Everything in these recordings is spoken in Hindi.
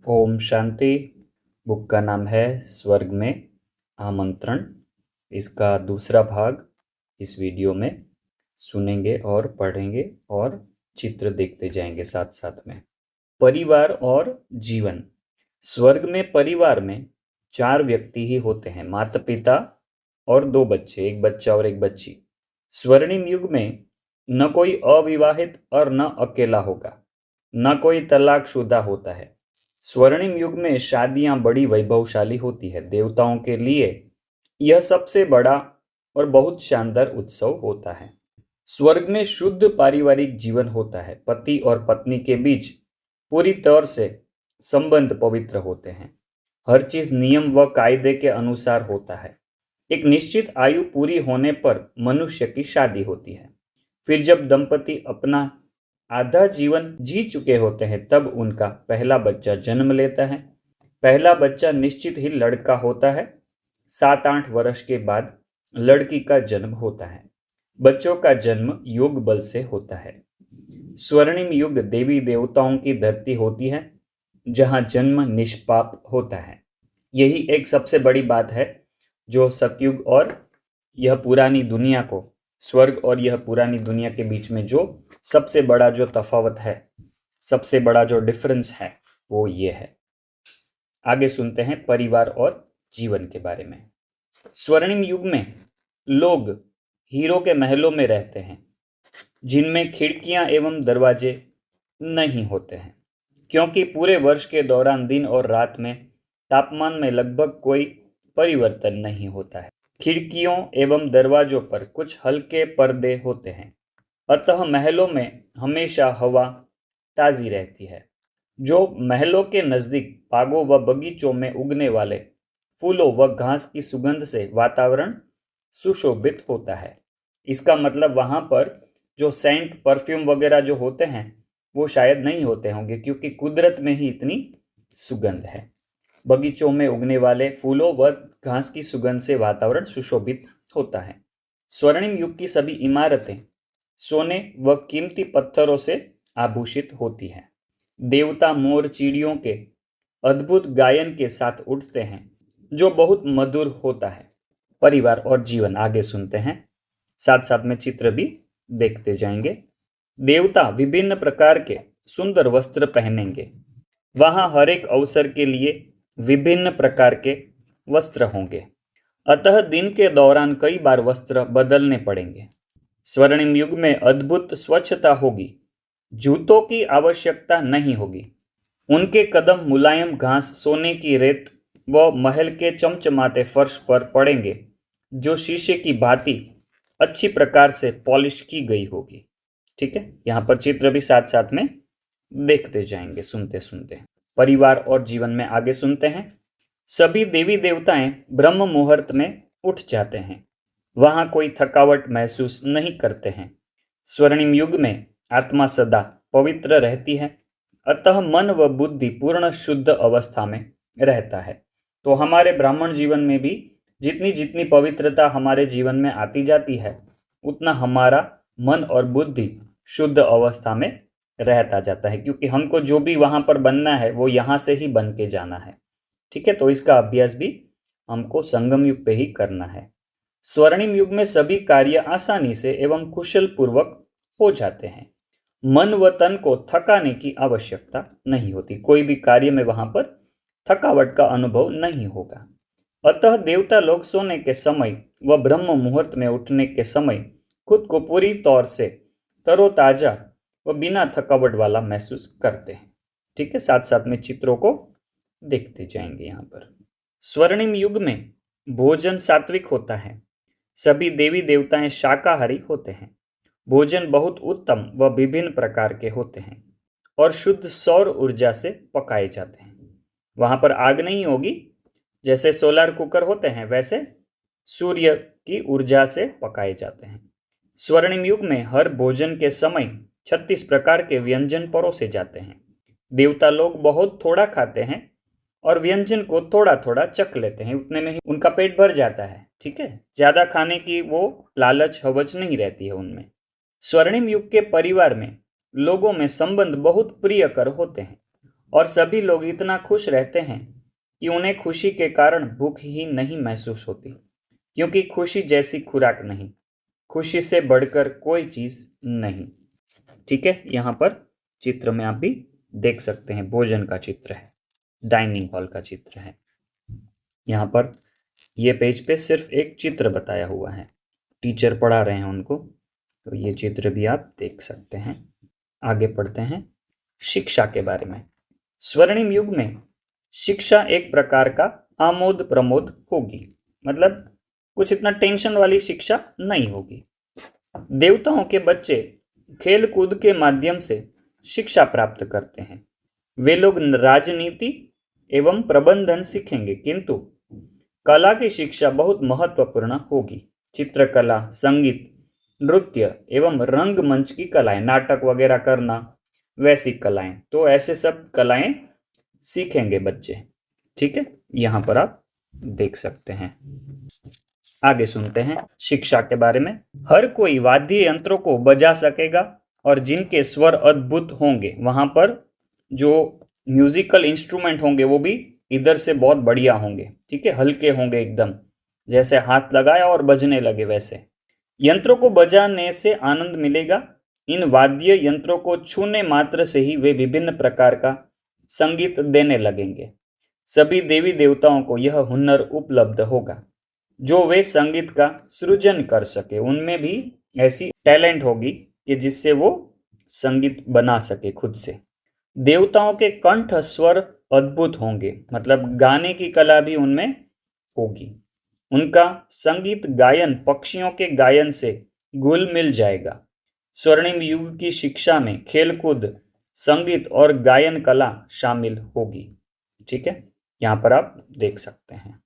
ओम शांति। बुक का नाम है स्वर्ग में आमंत्रण। इसका दूसरा भाग इस वीडियो में सुनेंगे और पढ़ेंगे और चित्र देखते जाएंगे साथ साथ में। परिवार और जीवन। स्वर्ग में परिवार में 4 व्यक्ति ही होते हैं, माता पिता और 2 बच्चे, एक बच्चा और एक बच्ची। स्वर्णिम युग में न कोई अविवाहित और न अकेला होगा, न कोई तलाकशुदा होता है। स्वर्णिम युग में शादियां बड़ी वैभवशाली होती है। देवताओं के लिए यह सबसे बड़ा और बहुत शानदार उत्सव होता है। स्वर्ग में शुद्ध पारिवारिक जीवन होता है। पति और पत्नी के बीच पूरी तरह से संबंध पवित्र होते हैं। हर चीज नियम व कायदे के अनुसार होता है। एक निश्चित आयु पूरी होने पर मनुष्य की शादी होती है। फिर जब दंपति अपना आधा जीवन जी चुके होते हैं तब उनका पहला बच्चा जन्म लेता है। पहला बच्चा निश्चित ही लड़का होता है। 7-8 वर्ष के बाद लड़की का जन्म होता है। बच्चों का जन्म योग बल से होता है। स्वर्णिम युग देवी देवताओं की धरती होती है जहां जन्म निष्पाप होता है। यही एक सबसे बड़ी बात है जो सतयुग और यह पुरानी दुनिया को, स्वर्ग और यह पुरानी दुनिया के बीच में जो सबसे बड़ा जो तफावत है, सबसे बड़ा जो डिफरेंस है वो ये है। आगे सुनते हैं परिवार और जीवन के बारे में। स्वर्णिम युग में लोग हीरो के महलों में रहते हैं जिनमें खिड़कियां एवं दरवाजे नहीं होते हैं, क्योंकि पूरे वर्ष के दौरान दिन और रात में तापमान में लगभग कोई परिवर्तन नहीं होता है। खिड़कियों एवं दरवाजों पर कुछ हल्के पर्दे होते हैं, अतः महलों में हमेशा हवा ताज़ी रहती है। जो महलों के नज़दीक बागों व बगीचों में उगने वाले फूलों व घास की सुगंध से वातावरण सुशोभित होता है। इसका मतलब वहाँ पर जो सेंट, परफ्यूम वगैरह जो होते हैं वो शायद नहीं होते होंगे, क्योंकि कुदरत में ही इतनी सुगंध है। बगीचों में उगने वाले फूलों व घास की सुगंध से वातावरण सुशोभित होता है। स्वर्णिम युग की सभी इमारतें सोने व कीमती पत्थरों से आभूषित होती हैं। देवता मोर चिड़ियों के अद्भुत गायन के साथ उठते हैं जो बहुत मधुर होता है। परिवार और जीवन आगे सुनते हैं, साथ साथ में चित्र भी देखते जाएंगे। देवता विभिन्न प्रकार के सुंदर वस्त्र पहनेंगे। वहां हर एक अवसर के लिए विभिन्न प्रकार के वस्त्र होंगे, अतः दिन के दौरान कई बार वस्त्र बदलने पड़ेंगे। स्वर्णिम युग में अद्भुत स्वच्छता होगी। जूतों की आवश्यकता नहीं होगी। उनके कदम मुलायम घास, सोने की रेत व महल के चमचमाते फर्श पर पड़ेंगे जो शीशे की भांति अच्छी प्रकार से पॉलिश की गई होगी। ठीक है, यहाँ पर चित्र भी साथ साथ में देखते जाएंगे सुनते सुनते। परिवार और जीवन में आगे सुनते हैं। सभी देवी देवताएं ब्रह्म मुहूर्त में उठ जाते हैं। वहां कोई थकावट महसूस नहीं करते हैं। स्वर्णिम युग में आत्मा सदा पवित्र रहती है, अतः मन व बुद्धि पूर्ण शुद्ध अवस्था में रहता है। तो हमारे ब्राह्मण जीवन में भी जितनी जितनी पवित्रता हमारे जीवन में आती जाती है उतना हमारा मन और बुद्धि शुद्ध अवस्था में रहता जाता है, क्योंकि हमको जो भी वहां पर बनना है वो यहाँ से ही बन के जाना है। ठीक है, तो इसका अभ्यास भी हमको संगम युग पे ही करना है। स्वर्णिम युग में सभी कार्य आसानी से एवं कुशल पूर्वक हो जाते हैं। मन व तन को थकाने की आवश्यकता नहीं होती। कोई भी कार्य में वहां पर थकावट का अनुभव नहीं होगा। अतः देवता लोग सोने के समय व ब्रह्म मुहूर्त में उठने के समय खुद को पूरी तौर से तरोताजा व बिना थकावट वाला महसूस करते हैं। ठीक है, साथ साथ में चित्रों को देखते जाएंगे। यहाँ पर स्वर्णिम युग में भोजन सात्विक होता है। सभी देवी देवताएं शाकाहारी होते हैं। भोजन बहुत उत्तम व विभिन्न प्रकार के होते हैं और शुद्ध सौर ऊर्जा से पकाए जाते हैं। वहां पर आग नहीं होगी, जैसे सोलर कुकर होते हैं वैसे सूर्य की ऊर्जा से पकाए जाते हैं। स्वर्णिम युग में हर भोजन के समय 36 प्रकार के व्यंजन परोसे जाते हैं। देवता लोग बहुत थोड़ा खाते हैं और व्यंजन को थोड़ा थोड़ा चख लेते हैं, उतने में ही उनका पेट भर जाता है। ठीक है, ज्यादा खाने की वो लालच हवच नहीं रहती है उनमें। स्वर्णिम युग के परिवार में लोगों में संबंध बहुत प्रियकर होते हैं। और सभी लोग इतना खुश रहते हैं कि उन्हें खुशी के कारण भूख ही नहीं महसूस होती, क्योंकि खुशी जैसी खुराक नहीं, खुशी से बढ़कर कोई चीज नहीं। ठीक है, यहाँ पर चित्र में आप भी देख सकते हैं, भोजन का चित्र है, डाइनिंग हॉल का चित्र है। यहाँ पर ये पेज पे सिर्फ एक चित्र बताया हुआ है, टीचर पढ़ा रहे हैं उनको, तो ये चित्र भी आप देख सकते हैं। आगे पढ़ते हैं शिक्षा के बारे में। स्वर्णिम युग में शिक्षा एक प्रकार का आमोद प्रमोद होगी, मतलब कुछ इतना टेंशन वाली शिक्षा नहीं होगी। देवताओं के बच्चे खेल कूद के माध्यम से शिक्षा प्राप्त करते हैं। वे लोग राजनीति एवं प्रबंधन सीखेंगे, किंतु कला की शिक्षा बहुत महत्वपूर्ण होगी। चित्रकला, संगीत, नृत्य एवं रंगमंच की कलाएं, नाटक वगैरह करना, वैसी कलाएं, तो ऐसे सब कलाएं सीखेंगे बच्चे। ठीक है, यहाँ पर आप देख सकते हैं। आगे सुनते हैं शिक्षा के बारे में। हर कोई वाद्य यंत्रों को बजा सकेगा और जिनके स्वर अद्भुत होंगे, वहां पर जो म्यूजिकल इंस्ट्रूमेंट होंगे वो भी इधर से बहुत बढ़िया होंगे। ठीक है, हल्के होंगे एकदम, जैसे हाथ लगाया और बजने लगे वैसे। यंत्रों को बजाने से आनंद मिलेगा। इन वाद्य यंत्रों को छूने मात्र से ही वे विभिन्न प्रकार का संगीत देने लगेंगे। सभी देवी देवताओं को यह हुनर उपलब्ध होगा, जो वे संगीत का सृजन कर सके। उनमें भी ऐसी टैलेंट होगी कि जिससे वो संगीत बना सके खुद से। देवताओं के कंठ स्वर अद्भुत होंगे, मतलब गाने की कला भी उनमें होगी। उनका संगीत गायन पक्षियों के गायन से घुल मिल जाएगा। स्वर्णिम युग की शिक्षा में खेलकूद, संगीत और गायन कला शामिल होगी। ठीक है, यहाँ पर आप देख सकते हैं।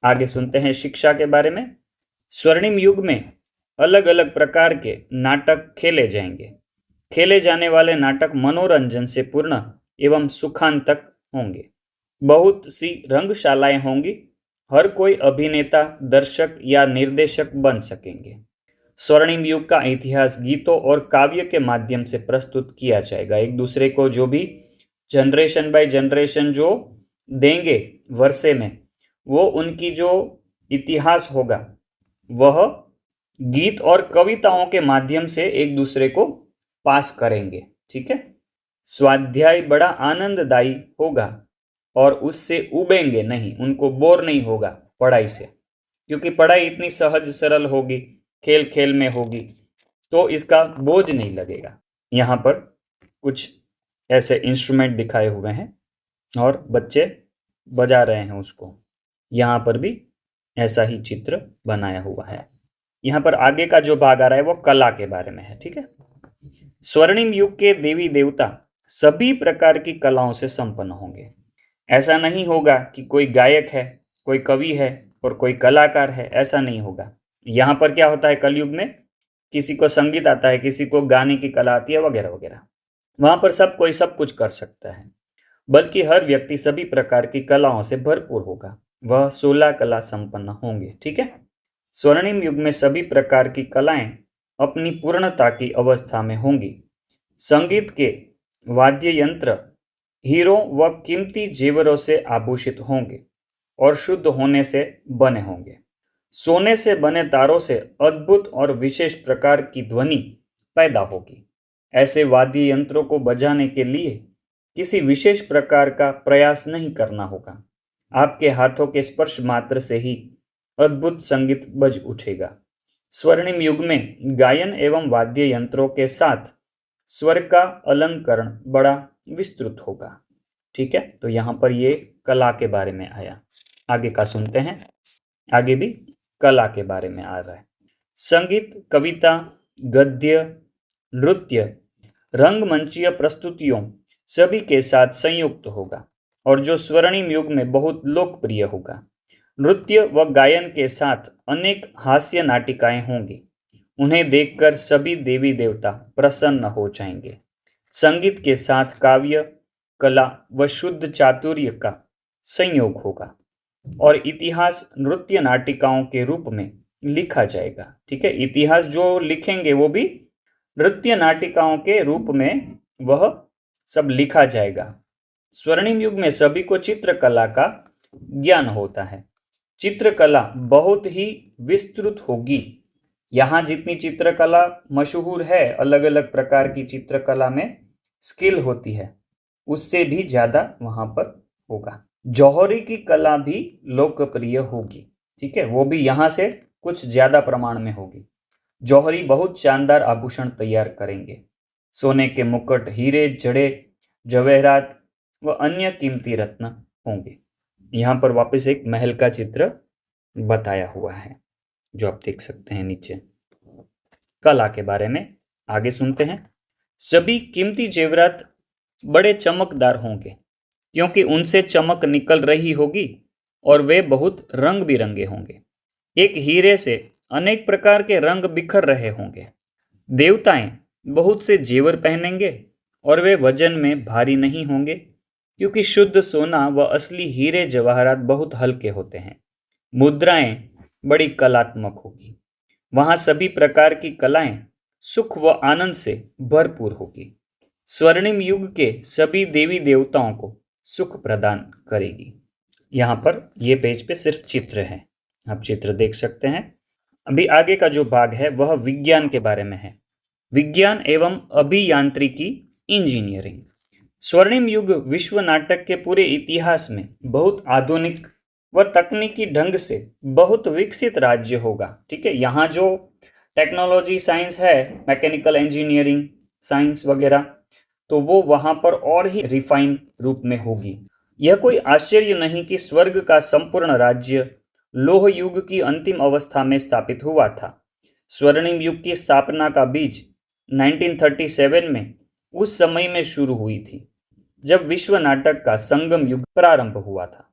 आगे सुनते हैं शिक्षा के बारे में। स्वर्णिम युग में अलग अलग प्रकार के नाटक खेले जाएंगे। खेले जाने वाले नाटक मनोरंजन से पूर्ण एवं सुखांतक होंगे। बहुत सी रंगशालाएं होंगी। हर कोई अभिनेता, दर्शक या निर्देशक बन सकेंगे। स्वर्णिम युग का इतिहास गीतों और काव्य के माध्यम से प्रस्तुत किया जाएगा। एक दूसरे को जो भी जनरेशन बाय जनरेशन जो देंगे वर्षे में, वो उनकी जो इतिहास होगा वह गीत और कविताओं के माध्यम से एक दूसरे को पास करेंगे। ठीक है, स्वाध्याय बड़ा आनंददायी होगा और उससे उबेंगे नहीं, उनको बोर नहीं होगा पढ़ाई से, क्योंकि पढ़ाई इतनी सहज सरल होगी, खेल खेल में होगी, तो इसका बोझ नहीं लगेगा। यहाँ पर कुछ ऐसे इंस्ट्रूमेंट दिखाए हुए हैं और बच्चे बजा रहे हैं उसको। यहाँ पर भी ऐसा ही चित्र बनाया हुआ है। यहाँ पर आगे का जो भाग आ रहा है वो कला के बारे में है। ठीक है, स्वर्णिम युग के देवी देवता सभी प्रकार की कलाओं से संपन्न होंगे। ऐसा नहीं होगा कि कोई गायक है, कोई कवि है और कोई कलाकार है, ऐसा नहीं होगा। यहाँ पर क्या होता है कलयुग में, किसी को संगीत आता है, किसी को गाने की कला आती है वगैरह वगैरह। वहां पर सब कोई सब कुछ कर सकता है, बल्कि हर व्यक्ति सभी प्रकार की कलाओं से भरपूर होगा। वह 16 कला संपन्न होंगे। ठीक है, स्वर्णिम युग में सभी प्रकार की कलाएं अपनी पूर्णता की अवस्था में होंगी। संगीत के वाद्य यंत्र हीरों व कीमती जेवरों से आभूषित होंगे और शुद्ध होने से बने होंगे। सोने से बने तारों से अद्भुत और विशेष प्रकार की ध्वनि पैदा होगी। ऐसे वाद्य यंत्रों को बजाने के लिए किसी विशेष प्रकार का प्रयास नहीं करना होगा। आपके हाथों के स्पर्श मात्र से ही अद्भुत संगीत बज उठेगा। स्वर्णिम युग में गायन एवं वाद्य यंत्रों के साथ स्वर का अलंकरण बड़ा विस्तृत होगा। ठीक है, तो यहाँ पर ये कला के बारे में आया। आगे का सुनते हैं। आगे भी कला के बारे में आ रहा है। संगीत, कविता, गद्य, नृत्य, रंगमंचीय प्रस्तुतियों सभी के साथ संयुक्त होगा और जो स्वर्णिम युग में बहुत लोकप्रिय होगा। नृत्य व गायन के साथ अनेक हास्य नाटिकाएं होंगी। उन्हें देखकर सभी देवी देवता प्रसन्न हो जाएंगे। संगीत के साथ काव्य, कला व शुद्ध चातुर्य का संयोग होगा और इतिहास नृत्य नाटिकाओं के रूप में लिखा जाएगा। ठीक है, इतिहास जो लिखेंगे वो भी नृत्य नाटिकाओं के रूप में वह सब लिखा जाएगा। स्वर्णिम युग में सभी को चित्रकला का ज्ञान होता है। चित्रकला बहुत ही विस्तृत होगी। यहाँ जितनी चित्रकला मशहूर है, अलग अलग प्रकार की चित्रकला में स्किल होती है, उससे भी ज्यादा वहां पर होगा। जौहरी की कला भी लोकप्रिय होगी, ठीक है, वो भी यहाँ से कुछ ज्यादा प्रमाण में होगी। जौहरी बहुत शानदार आभूषण तैयार करेंगे। सोने के मुकुट, हीरे जड़े, जवेहरात व अन्य कीमती रत्न होंगे। यहाँ पर वापस एक महल का चित्र बताया हुआ है जो आप देख सकते हैं नीचे। कला के बारे में आगे सुनते हैं। सभी कीमती जेवरात बड़े चमकदार होंगे क्योंकि उनसे चमक निकल रही होगी और वे बहुत रंग बिरंगे होंगे। एक हीरे से अनेक प्रकार के रंग बिखर रहे होंगे। देवताएं बहुत से जेवर पहनेंगे और वे वजन में भारी नहीं होंगे क्योंकि शुद्ध सोना व असली हीरे जवाहरात बहुत हल्के होते हैं। मुद्राएं बड़ी कलात्मक होगी। वहां सभी प्रकार की कलाएं सुख व आनंद से भरपूर होगी। स्वर्णिम युग के सभी देवी देवताओं को सुख प्रदान करेगी। यहाँ पर ये पेज पे सिर्फ चित्र है, आप चित्र देख सकते हैं। अभी आगे का जो भाग है वह विज्ञान के बारे में है। विज्ञान एवं अभियांत्रिकी, इंजीनियरिंग। स्वर्णिम युग विश्व नाटक के पूरे इतिहास में बहुत आधुनिक व तकनीकी ढंग से बहुत विकसित राज्य होगा, ठीक है। यहाँ जो टेक्नोलॉजी साइंस है, मैकेनिकल इंजीनियरिंग साइंस वगैरह, तो वो वहां पर और ही रिफाइन रूप में होगी। यह कोई आश्चर्य नहीं कि स्वर्ग का संपूर्ण राज्य लोह युग की अंतिम अवस्था में स्थापित हुआ था। स्वर्णिम युग की स्थापना का बीज 1937 में उस समय में शुरू हुई थी जब विश्व नाटक का संगम युग प्रारंभ हुआ था।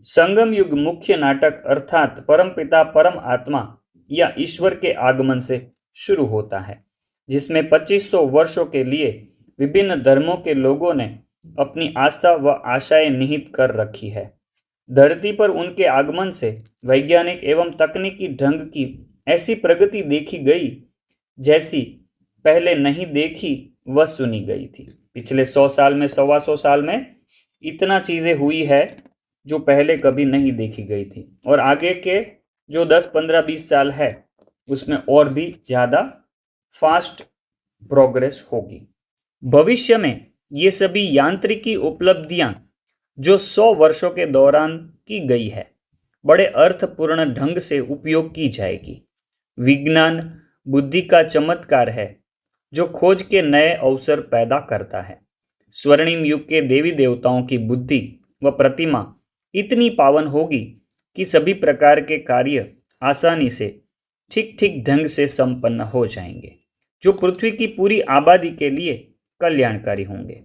संगम युग मुख्य नाटक अर्थात परमपिता परम आत्मा या ईश्वर के आगमन से शुरू होता है, जिसमें 2500 वर्षों के लिए विभिन्न धर्मों के लोगों ने अपनी आस्था व आशाएं निहित कर रखी है। धरती पर उनके आगमन से वैज्ञानिक एवं तकनीकी ढंग की ऐसी प्रगति देखी गई जैसी पहले नहीं देखी व सुनी गई थी। पिछले 100 साल में, 125 साल में इतना चीजें हुई है जो पहले कभी नहीं देखी गई थी, और आगे के जो 10, 15, 20 साल है उसमें और भी ज्यादा फास्ट प्रोग्रेस होगी। भविष्य में ये सभी यांत्रिकी उपलब्धियां जो 100 वर्षों के दौरान की गई है, बड़े अर्थपूर्ण ढंग से उपयोग की जाएगी। विज्ञान बुद्धि का चमत्कार है जो खोज के नए अवसर पैदा करता है। स्वर्णिम युग के देवी देवताओं की बुद्धि व प्रतिमा इतनी पावन होगी कि सभी प्रकार के कार्य आसानी से ठीक ठीक ढंग से संपन्न हो जाएंगे, जो पृथ्वी की पूरी आबादी के लिए कल्याणकारी होंगे।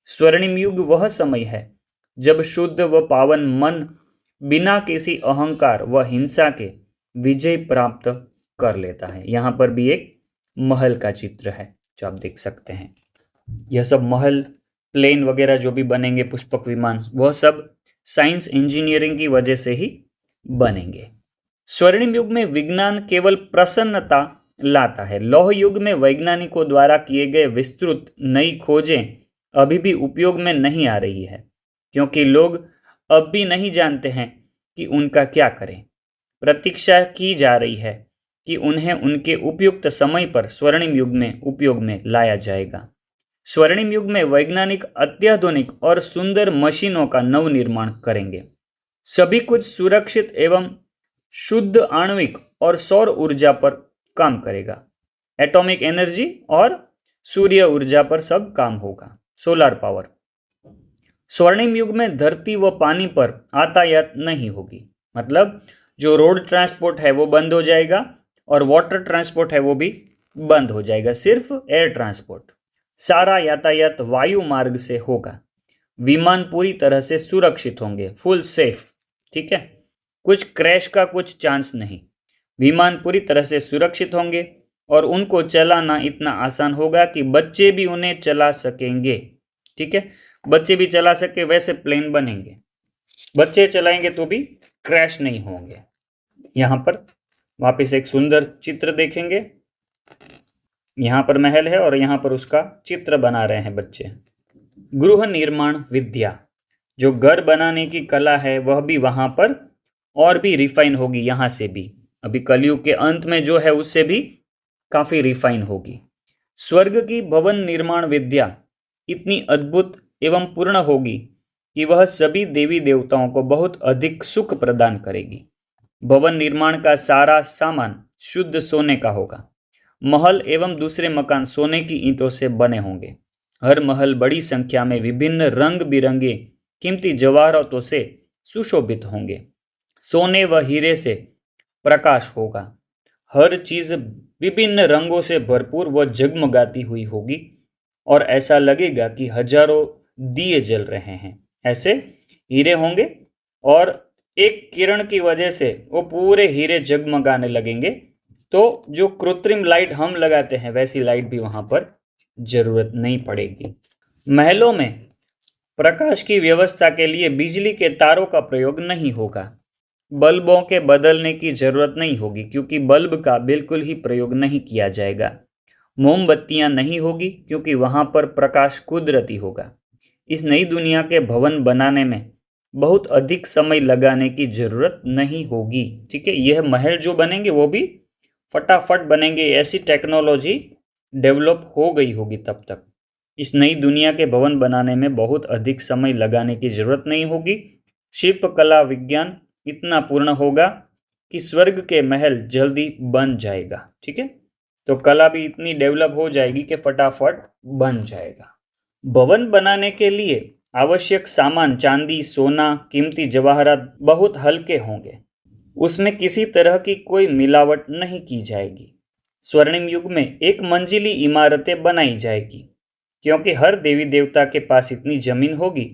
स्वर्णिम युग वह समय है जब शुद्ध व पावन मन बिना किसी अहंकार व हिंसा के विजय प्राप्त कर लेता है। यहाँ पर भी एक महल का चित्र है जो आप देख सकते हैं। यह सब महल, प्लेन वगैरह जो भी बनेंगे, पुष्पक विमान, वह सब साइंस इंजीनियरिंग की वजह से ही बनेंगे। स्वर्णिम युग में विज्ञान केवल प्रसन्नता लाता है। लौह युग में वैज्ञानिकों द्वारा किए गए विस्तृत नई खोजें अभी भी उपयोग में नहीं आ रही है क्योंकि लोग अब भी नहीं जानते हैं कि उनका क्या करें। प्रतीक्षा की जा रही है कि उन्हें उनके उपयुक्त समय पर स्वर्णिम युग में उपयोग में लाया जाएगा। स्वर्णिम युग में वैज्ञानिक अत्याधुनिक और सुंदर मशीनों का नव निर्माण करेंगे। सभी कुछ सुरक्षित एवं शुद्ध आणविक और सौर ऊर्जा पर काम करेगा। एटॉमिक एनर्जी और सूर्य ऊर्जा पर सब काम होगा, सोलर पावर। स्वर्णिम युग में धरती व पानी पर यातायात नहीं होगी, मतलब जो रोड ट्रांसपोर्ट है वो बंद हो जाएगा और वाटर ट्रांसपोर्ट है वो भी बंद हो जाएगा, सिर्फ एयर ट्रांसपोर्ट। सारा यातायात वायु मार्ग से होगा। विमान पूरी तरह से सुरक्षित होंगे, फुल सेफ, ठीक है, कुछ क्रैश का कुछ चांस नहीं। विमान पूरी तरह से सुरक्षित होंगे और उनको चलाना इतना आसान होगा कि बच्चे भी उन्हें चला सकेंगे, ठीक है, बच्चे भी चला सके वैसे प्लेन बनेंगे। बच्चे चलाएंगे तो भी क्रैश नहीं होंगे। यहाँ पर वापस एक सुंदर चित्र देखेंगे। यहाँ पर महल है और यहाँ पर उसका चित्र बना रहे हैं बच्चे। गृह निर्माण विद्या, जो घर बनाने की कला है वह भी वहां पर और भी रिफाइन होगी, यहाँ से भी अभी कलयुग के अंत में जो है उससे भी काफी रिफाइन होगी। स्वर्ग की भवन निर्माण विद्या इतनी अद्भुत एवं पूर्ण होगी कि वह सभी देवी देवताओं को बहुत अधिक सुख प्रदान करेगी। भवन निर्माण का सारा सामान शुद्ध सोने का होगा। महल एवं दूसरे मकान सोने की ईंटों से बने होंगे। हर महल बड़ी संख्या में विभिन्न रंग बिरंगे कीमती जवाहरातों से सुशोभित होंगे। सोने व हीरे से प्रकाश होगा। हर चीज विभिन्न रंगों से भरपूर व जगमगाती हुई होगी और ऐसा लगेगा कि हजारों दिए जल रहे हैं। ऐसे हीरे होंगे और एक किरण की वजह से वो पूरे हीरे जगमगाने लगेंगे। तो जो कृत्रिम लाइट हम लगाते हैं वैसी लाइट भी वहां पर जरूरत नहीं पड़ेगी। महलों में प्रकाश की व्यवस्था के लिए बिजली के तारों का प्रयोग नहीं होगा। बल्बों के बदलने की जरूरत नहीं होगी क्योंकि बल्ब का बिल्कुल ही प्रयोग नहीं किया जाएगा। मोमबत्तियां नहीं होगी क्योंकि वहां पर प्रकाश कुदरती होगा। इस नई दुनिया के भवन बनाने में बहुत अधिक समय लगाने की जरूरत नहीं होगी। ठीक है, यह महल जो बनेंगे वो भी फटाफट बनेंगे, ऐसी टेक्नोलॉजी डेवलप हो गई होगी तब तक। इस नई दुनिया के भवन बनाने में बहुत अधिक समय लगाने की जरूरत नहीं होगी। शिल्प कला विज्ञान इतना पूर्ण होगा कि स्वर्ग के महल जल्दी बन जाएगा। ठीक है, तो कला भी इतनी डेवलप हो जाएगी कि फटाफट बन जाएगा। भवन बनाने के लिए आवश्यक सामान चांदी, सोना, कीमती जवाहरात बहुत हल्के होंगे। उसमें किसी तरह की कोई मिलावट नहीं की जाएगी। स्वर्णिम युग में एक मंजिली इमारतें बनाई जाएगी क्योंकि हर देवी देवता के पास इतनी जमीन होगी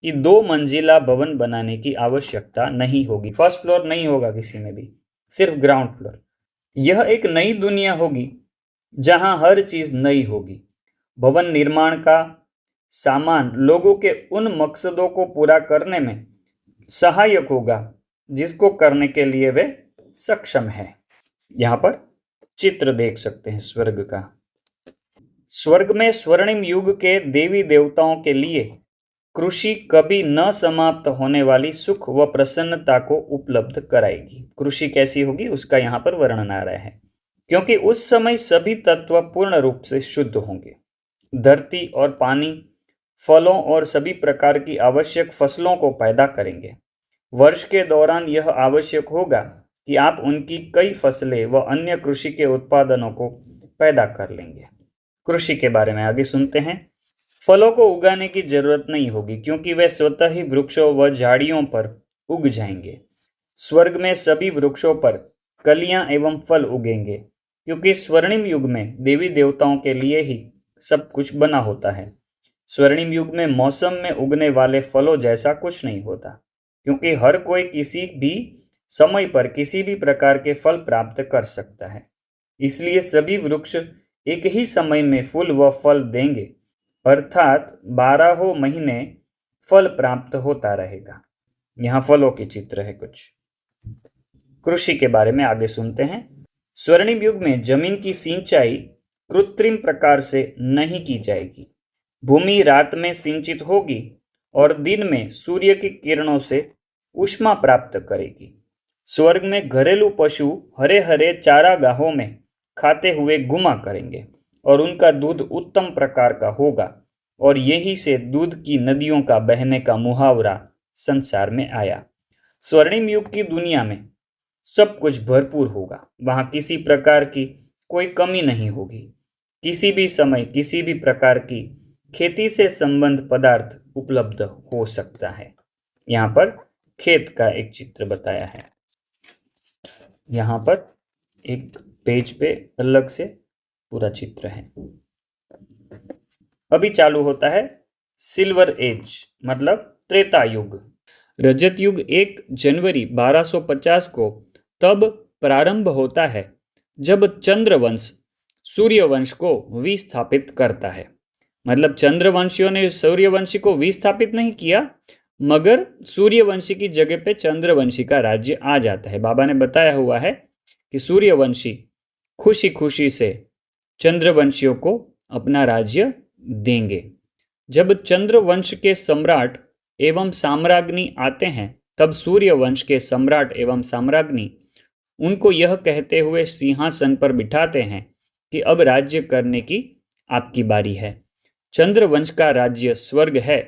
कि 2 मंजिला भवन बनाने की आवश्यकता नहीं होगी। फर्स्ट फ्लोर नहीं होगा किसी में भी, सिर्फ ग्राउंड फ्लोर। यह एक नई दुनिया होगी जहां हर चीज नई होगी। भवन निर्माण का सामान लोगों के उन मकसदों को पूरा करने में सहायक होगा जिसको करने के लिए वे सक्षम है। यहाँ पर चित्र देख सकते हैं स्वर्ग का। स्वर्ग में स्वर्णिम युग के देवी देवताओं के लिए कृषि कभी न समाप्त होने वाली सुख व प्रसन्नता को उपलब्ध कराएगी। कृषि कैसी होगी उसका यहाँ पर वर्णन आ रहा है, क्योंकि उस समय सभी तत्व पूर्ण रूप से शुद्ध होंगे। धरती और पानी फलों और सभी प्रकार की आवश्यक फसलों को पैदा करेंगे। वर्ष के दौरान यह आवश्यक होगा कि आप उनकी कई फसलें व अन्य कृषि के उत्पादनों को पैदा कर लेंगे। कृषि के बारे में आगे सुनते हैं। फलों को उगाने की जरूरत नहीं होगी क्योंकि वे स्वतः ही वृक्षों व झाड़ियों पर उग जाएंगे। स्वर्ग में सभी वृक्षों पर कलियां एवं फल उगेंगे क्योंकि स्वर्णिम युग में देवी देवताओं के लिए ही सब कुछ बना होता है। स्वर्णिम युग में मौसम में उगने वाले फलों जैसा कुछ नहीं होता क्योंकि हर कोई किसी भी समय पर किसी भी प्रकार के फल प्राप्त कर सकता है। इसलिए सभी वृक्ष एक ही समय में फूल व फल देंगे, अर्थात 12 महीने फल प्राप्त होता रहेगा। यहाँ फलों के चित्र है कुछ। कृषि के बारे में आगे सुनते हैं। स्वर्णिम युग में जमीन की सिंचाई कृत्रिम प्रकार से नहीं की जाएगी। भूमि रात में सिंचित होगी और दिन में सूर्य की किरणों से ऊष्मा प्राप्त करेगी। स्वर्ग में घरेलू पशु हरे हरे चारागाहों में खाते हुए घुमा करेंगे और उनका दूध उत्तम प्रकार का होगा और यही से दूध की नदियों का बहने का मुहावरा संसार में आया। स्वर्णिम युग की दुनिया में सब कुछ भरपूर होगा। वहां किसी प्रकार की कोई कमी नहीं होगी। किसी भी समय किसी भी प्रकार की खेती से संबंध पदार्थ उपलब्ध हो सकता है। यहाँ पर खेत का एक चित्र बताया है। यहाँ पर एक पेज पे अलग से पूरा चित्र है। अभी चालू होता है सिल्वर एज, मतलब त्रेता युग। रजत युग 1 जनवरी 1250 को तब प्रारंभ होता है जब चंद्रवंश सूर्यवंश को विस्थापित करता है। मतलब चंद्रवंशियों ने सूर्यवंशी को विस्थापित नहीं किया, मगर सूर्यवंशी की जगह पे चंद्रवंशी का राज्य आ जाता है। बाबा ने बताया हुआ है कि सूर्यवंशी खुशी खुशी से चंद्रवंशियों को अपना राज्य देंगे। जब चंद्रवंश के सम्राट एवं साम्राज्ञी आते हैं, तब सूर्यवंश के सम्राट एवं साम्राज्ञी उनको यह कहते हुए सिंहासन पर बिठाते हैं कि अब राज्य करने की आपकी बारी है। चंद्रवंश का राज्य स्वर्ग है,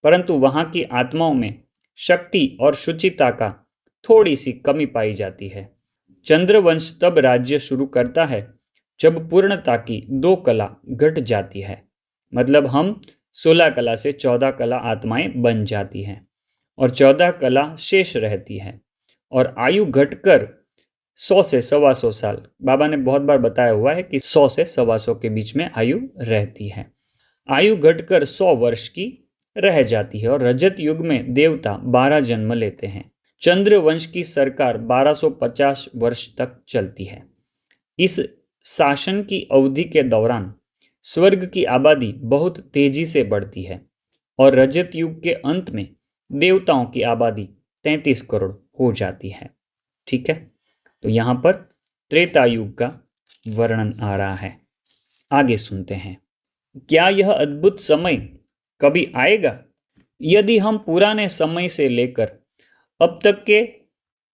परंतु वहां की आत्माओं में शक्ति और शुचिता का थोड़ी सी कमी पाई जाती है। चंद्रवंश तब राज्य शुरू करता है जब पूर्णता की 2 कला घट जाती है, मतलब हम 16 कला से 14 कला आत्माएं बन जाती हैं और 14 कला शेष रहती है, और आयु घटकर 100 से 125 साल, बाबा ने बहुत बार बताया हुआ है कि 100 से 125 के बीच में आयु रहती है। आयु घटकर 100 वर्ष की रह जाती है और रजत युग में देवता 12 जन्म लेते हैं। चंद्रवंश की सरकार 1250 वर्ष तक चलती है। इस शासन की अवधि के दौरान स्वर्ग की आबादी बहुत तेजी से बढ़ती है और रजत युग के अंत में देवताओं की आबादी 33 करोड़ हो जाती है। ठीक है, तो यहाँ पर त्रेता युग का वर्णन आ रहा है। आगे सुनते हैं। क्या यह अद्भुत समय कभी आएगा? यदि हम पुराने समय से लेकर अब तक के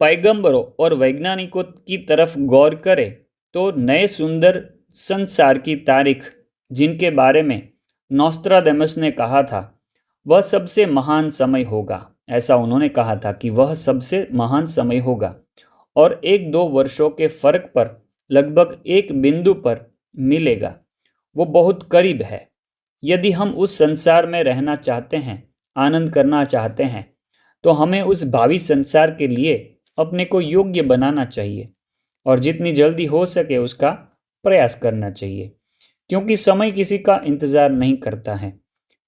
पैगंबरों और वैज्ञानिकों की तरफ गौर करें तो नए सुंदर संसार की तारीख जिनके बारे में नोस्ट्राडेमस ने कहा था वह सबसे महान समय होगा, ऐसा उन्होंने कहा था कि वह सबसे महान समय होगा और 1-2 वर्षों के फर्क पर लगभग एक बिंदु पर मिलेगा, वो बहुत करीब है। यदि हम उस संसार में रहना चाहते हैं, आनंद करना चाहते हैं, तो हमें उस भावी संसार के लिए अपने को योग्य बनाना चाहिए और जितनी जल्दी हो सके उसका प्रयास करना चाहिए, क्योंकि समय किसी का इंतजार नहीं करता है।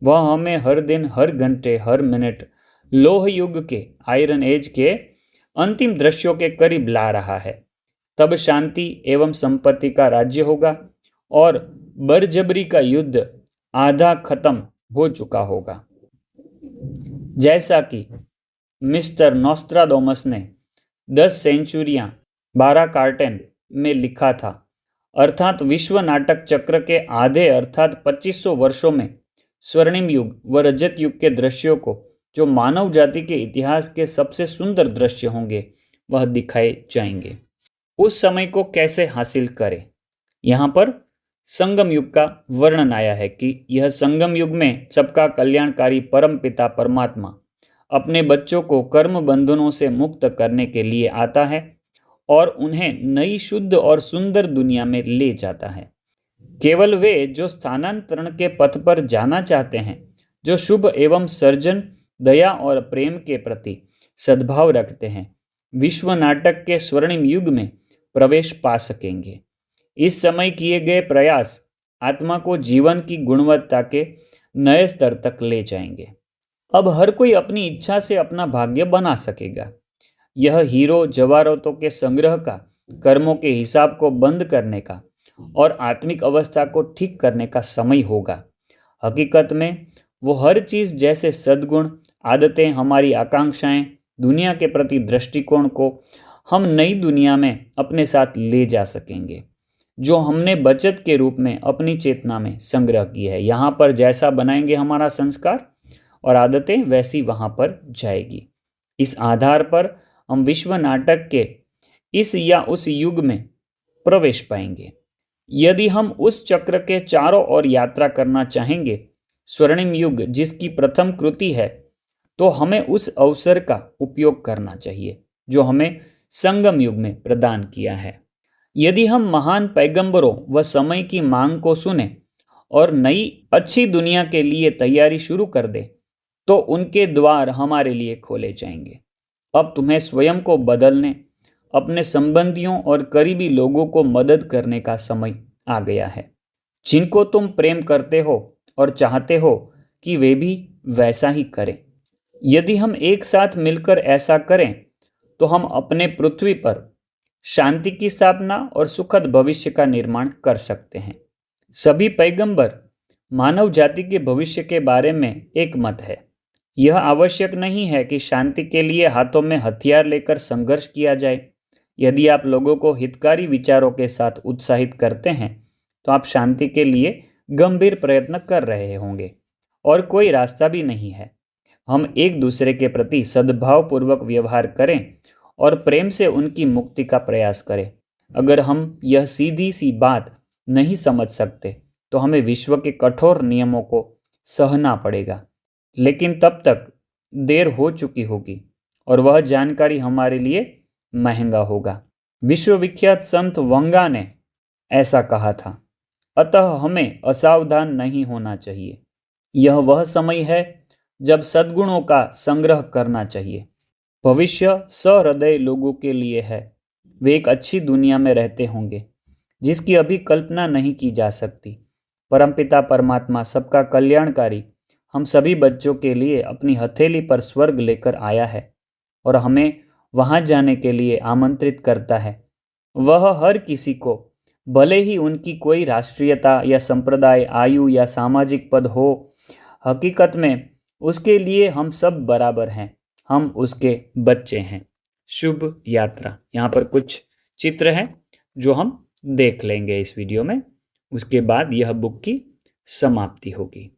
वह हमें हर दिन, हर घंटे, हर मिनट लोह युग के, आयरन एज के अंतिम दृश्यों के करीब ला रहा है। तब शांति एवं संपत्ति का राज्य होगा और बरजबरी का युद्ध आधा खत्म हो चुका होगा। जैसा कि मिस्टर नोस्ट्राडामस ने 10 सेंचुरियां 12 कार्टेन में लिखा था, अर्थात विश्व नाटक चक्र के आधे अर्थात 2500 वर्षों में स्वर्णिम युग व रजत युग के दृश्यों को, जो मानव जाति के इतिहास के सबसे सुंदर दृश्य होंगे, वह दिखाए जाएंगे। उस समय को कैसे हासिल करें? यहाँ पर संगम युग का वर्णन आया है कि यह संगम युग में सबका कल्याणकारी परम पिता परमात्मा अपने बच्चों को कर्म बंधनों से मुक्त करने के लिए आता है और उन्हें नई शुद्ध और सुंदर दुनिया में ले जाता है। केवल वे जो स्थानांतरण के पथ पर जाना चाहते हैं, जो शुभ एवं सर्जन, दया और प्रेम के प्रति सद्भाव रखते हैं, विश्व नाटक के स्वर्णिम युग में प्रवेश पा सकेंगे। इस समय किए गए प्रयास आत्मा को जीवन की गुणवत्ता के नए स्तर तक ले जाएंगे। अब हर कोई अपनी इच्छा से अपना भाग्य बना सकेगा। यह हीरो जवाहरातों के संग्रह का, कर्मों के हिसाब को बंद करने का और आत्मिक अवस्था को ठीक करने का समय होगा। हकीकत में वो हर चीज जैसे सद्गुण, आदतें, हमारी आकांक्षाएं, दुनिया के प्रति दृष्टिकोण को हम नई दुनिया में अपने साथ ले जा सकेंगे, जो हमने बचत के रूप में अपनी चेतना में संग्रह की है। यहाँ पर जैसा बनाएंगे हमारा संस्कार और आदतें, वैसी वहाँ पर जाएगी। इस आधार पर हम विश्व नाटक के इस या उस युग में प्रवेश पाएंगे। यदि हम उस चक्र के चारों ओर यात्रा करना चाहेंगे, स्वर्णिम युग जिसकी प्रथम कृति है, तो हमें उस अवसर का उपयोग करना चाहिए जो हमें संगम युग में प्रदान किया है। यदि हम महान पैगंबरों व समय की मांग को सुने और नई अच्छी दुनिया के लिए तैयारी शुरू कर दें, तो उनके द्वार हमारे लिए खोले जाएंगे। अब तुम्हें स्वयं को बदलने, अपने संबंधियों और करीबी लोगों को मदद करने का समय आ गया है, जिनको तुम प्रेम करते हो और चाहते हो कि वे भी वैसा ही करें। यदि हम एक साथ मिलकर ऐसा करें तो हम अपने पृथ्वी पर शांति की स्थापना और सुखद भविष्य का निर्माण कर सकते हैं। सभी पैगंबर मानव जाति के भविष्य के बारे में एक मत है। यह आवश्यक नहीं है कि शांति के लिए हाथों में हथियार लेकर संघर्ष किया जाए। यदि आप लोगों को हितकारी विचारों के साथ उत्साहित करते हैं तो आप शांति के लिए गंभीर प्रयत्न कर रहे होंगे और कोई रास्ता भी नहीं है। हम एक दूसरे के प्रति सद्भावपूर्वक व्यवहार करें और प्रेम से उनकी मुक्ति का प्रयास करें। अगर हम यह सीधी सी बात नहीं समझ सकते तो हमें विश्व के कठोर नियमों को सहना पड़ेगा, लेकिन तब तक देर हो चुकी होगी और वह जानकारी हमारे लिए महंगा होगा। विश्वविख्यात संत वंगा ने ऐसा कहा था, अतः हमें असावधान नहीं होना चाहिए। यह वह समय है जब सद्गुणों का संग्रह करना चाहिए। भविष्य सहृदय लोगों के लिए है। वे एक अच्छी दुनिया में रहते होंगे जिसकी अभी कल्पना नहीं की जा सकती। परमपिता परमात्मा सबका कल्याणकारी हम सभी बच्चों के लिए अपनी हथेली पर स्वर्ग लेकर आया है और हमें वहां जाने के लिए आमंत्रित करता है। वह हर किसी को, भले ही उनकी कोई राष्ट्रीयता या संप्रदाय, आयु या सामाजिक पद हो, हकीकत में उसके लिए हम सब बराबर हैं। हम उसके बच्चे हैं। शुभ यात्रा। यहाँ पर कुछ चित्र हैं जो हम देख लेंगे इस वीडियो में। उसके बाद यह बुक की समाप्ति होगी।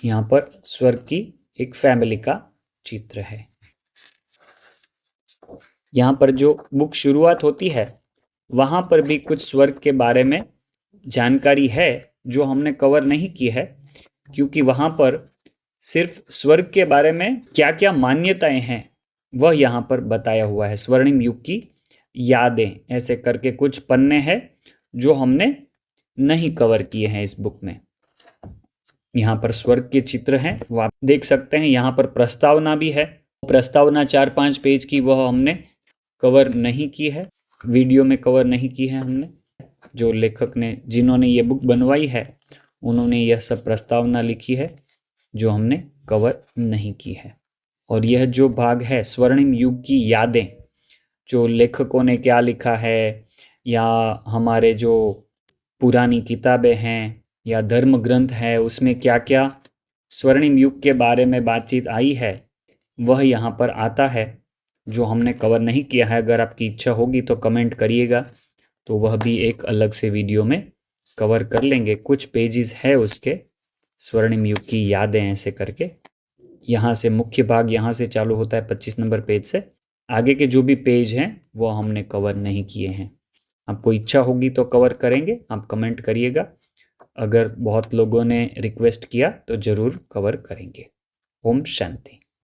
यहाँ पर स्वर्ग की एक फैमिली का चित्र है। यहाँ पर जो बुक शुरुआत होती है वहाँ पर भी कुछ स्वर्ग के बारे में जानकारी है जो हमने कवर नहीं की है, क्योंकि वहाँ पर सिर्फ स्वर्ग के बारे में क्या क्या मान्यताएं हैं वह यहाँ पर बताया हुआ है। स्वर्णिम युग की यादें ऐसे करके कुछ पन्ने हैं जो हमने नहीं कवर किए हैं इस बुक में। यहाँ पर स्वर्ग के चित्र हैं वो आप देख सकते हैं। यहाँ पर प्रस्तावना भी है। प्रस्तावना 4-5 पेज की, वह हमने कवर नहीं की है, वीडियो में कवर नहीं की है हमने। जो लेखक ने, जिन्होंने ये बुक बनवाई है, उन्होंने यह सब प्रस्तावना लिखी है जो हमने कवर नहीं की है। और यह जो भाग है स्वर्णिम युग की यादें, जो लेखकों ने क्या लिखा है या हमारे जो पुरानी किताबें हैं या धर्म ग्रंथ है उसमें क्या क्या स्वर्णिम युग के बारे में बातचीत आई है, वह यहाँ पर आता है जो हमने कवर नहीं किया है। अगर आपकी इच्छा होगी तो कमेंट करिएगा, तो वह भी एक अलग से वीडियो में कवर कर लेंगे। कुछ पेजेस है उसके, स्वर्णिम युग की यादें ऐसे करके। यहाँ से मुख्य भाग यहाँ से चालू होता है 25 नंबर पेज से। आगे के जो भी पेज हैं वो हमने कवर नहीं किए हैं। आपको इच्छा होगी तो कवर करेंगे, आप कमेंट करिएगा। अगर बहुत लोगों ने रिक्वेस्ट किया तो ज़रूर कवर करेंगे। ओम शांति।